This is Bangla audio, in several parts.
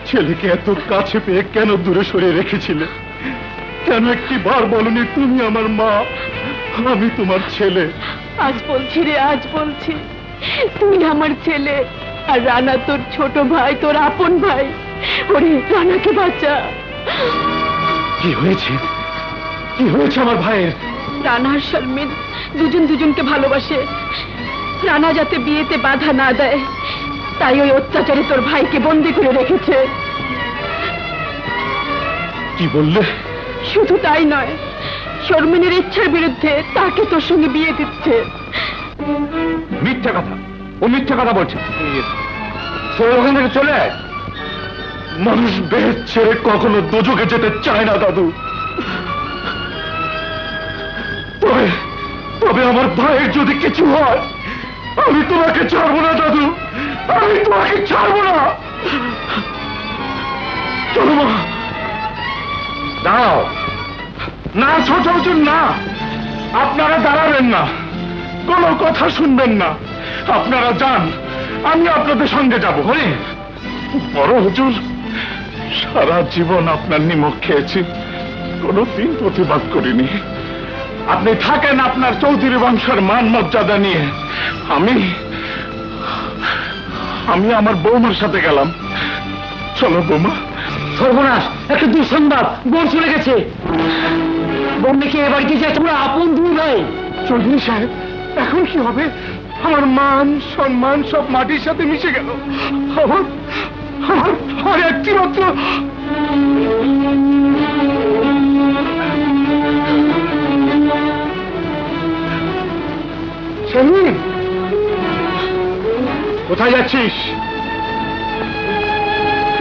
ছেলেকে এত কাছে পেয়ে কেন দূরে সরিয়ে রেখেছিলে? কেন একটি বার বলনি তুমি আমার মা, আমি তোমার ছেলে? আজ বলছি রে, আজ বলছি, তুই আমার ছেলে, আর রানা তোর ছোট ভাই, তোর আপন ভাই। ওরে রানাকে বাঁচা। কি হয়েছে? কি হয়েছে আমার ভাইয়ের? রানা আর শারমিন দুজন দুজনকে ভালোবাসে। রানা যাতে বিয়েতে বাধা না দেয়, তাই ওই অত্যাচারে তোর ভাইকে বন্দি করে রেখেছে। কি বললে? শুধু তাই নয়, শারমিনের ইচ্ছার বিরুদ্ধে তাকে তোর সঙ্গে বিয়ে দিচ্ছে। মিথ্যা কথা, ও মিথ্যা কথা বলছে। ওখান থেকে চলে আয়। মানুষ বেদ ছেড়ে কখনো দোজখে যেতে চায় না দাদু। তবে তবে আমার ভাইয়ের যদি কিছু হয়, আমি তোমাকে ছাড়বো না দাদু, আমি তোমাকে ছাড়বো না। চলো মা। দাঁড়াও না, ছোট হুজুর না, আপনারা দাঁড়াবেন না, কোনো কথা শুনবেন না, আপনারা যান, আমি আপনাদের সঙ্গে যাব। বড় হুজুর, সারা জীবন আপনার নিমক খেয়েছি, কোনদিন প্রতিবাদ করিনি। আপনি থাকেন আপনার চৌধুরী বংশের মান মর্যাদা নিয়ে। আমি আমার বৌমার সাথে গেলাম। চলো বৌমা। সর্বনাশ, একটা দুঃসংবাদ, বোন চলে গেছে। বোন নাকি এ বাড়িতে যায়, তোমরা আপন দুই ভাই। চৌধুরী সাহেব, এখন কি হবে? আমার মান সম্মান সব মাটির সাথে মিশে গেল। আমার একটি মাত্র শারমিন, কোথায় যাচ্ছিস?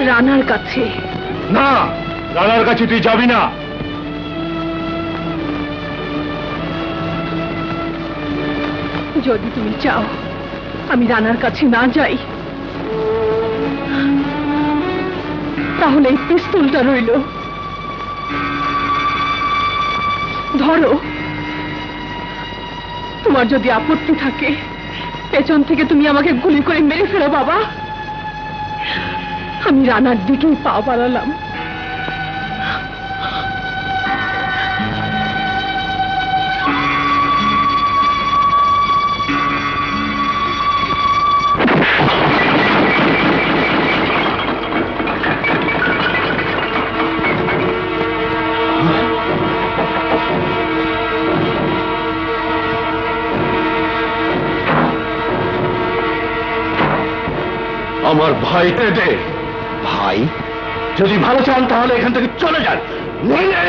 রানার কাছে। না, রানার কাছে তুই যাবি না। যদি তুমি চাও আমি রানার কাছে না যাই, তাহলে এই পিস্তলটা রইল, ধরো। তোমার যদি আপত্তি থাকে, পেছন থেকে তুমি আমাকে গুলি করে মেরে ফেলো বাবা। আমি রানার দিকেই পা বাড়ালাম। আমার ভাইকে দে। ভাই? যদি ভালো চান তাহলে এখান থেকে চলে যান, নইলে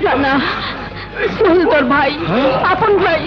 রানা, সোহেল তোর ভাই, আপন ভাই।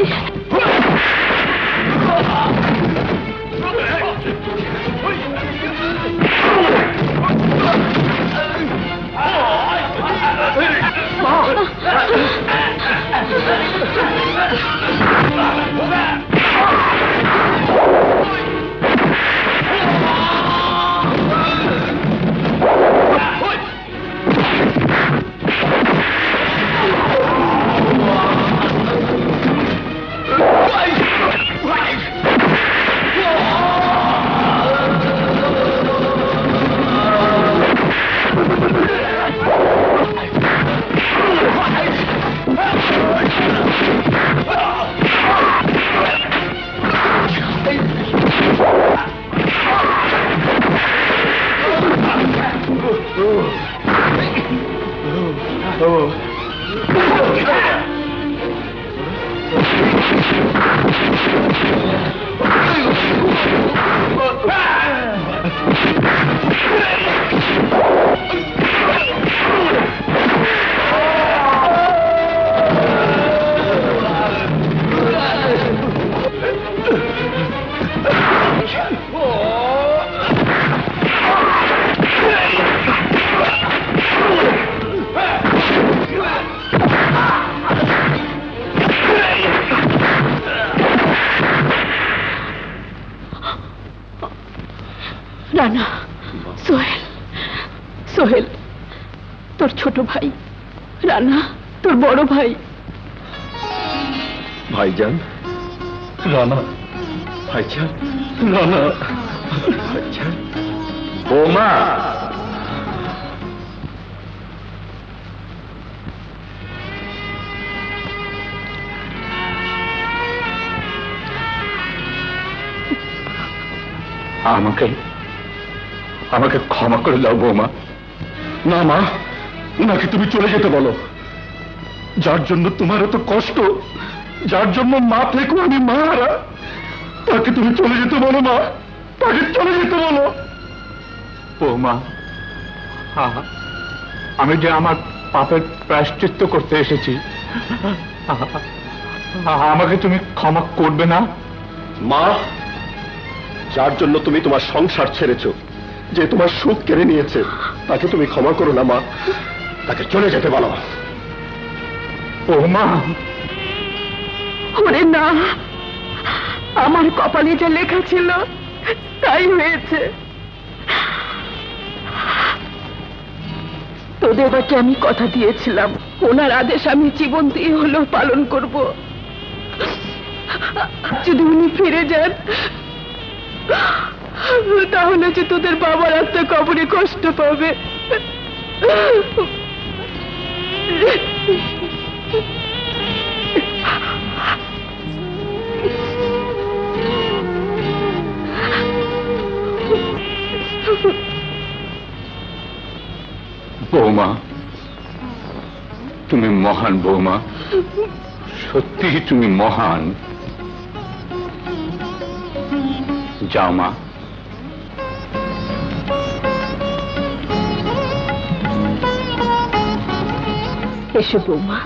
রানা, সোহেল, সোহেল তোর ছোট ভাই, রানা তোর বড় ভাই। ভাইজান, রানা, ভাইজান, রানা, ভাইজান, বৌমা। আমাকে আমাকে ক্ষমা করে দাও বৌমা। না মা, ওনাকে তুমি চলে যেতে বলো। যার জন্য তোমার এত কষ্ট, যার জন্য মা থেকেও আমি মা হারা, তাকে তুমি চলে যেতে বলো মা, তাকে চলে যেতে বলো। বৌমা, আমি যে আমার পাপের প্রায়শ্চিত্ত করতে এসেছি, আমাকে তুমি ক্ষমা করবে না? মা, যার জন্য তুমি তোমার সংসার ছেড়েছো, যে তোমার সুখ কেড়ে নিয়েছে, তাকে তুমি ক্ষমা করো না মা, তাকে চলে যেতে বলো। বৌমা। ওরে না, আমার কপালে যা লেখা ছিল তাই হয়েছে। তোদের বাকে আমি কথা দিয়েছিলাম, ওনার আদেশ আমি জীবন দিয়ে হলেও পালন করব। যদি উনি ফিরে যান, তাহলে যে তোদের বাবার আত্মা কবরে কষ্ট পাবে। বৌমা, তুমি মহান বৌমা, সত্যি তুমি মহান। যাও মা। এসো বৌমা।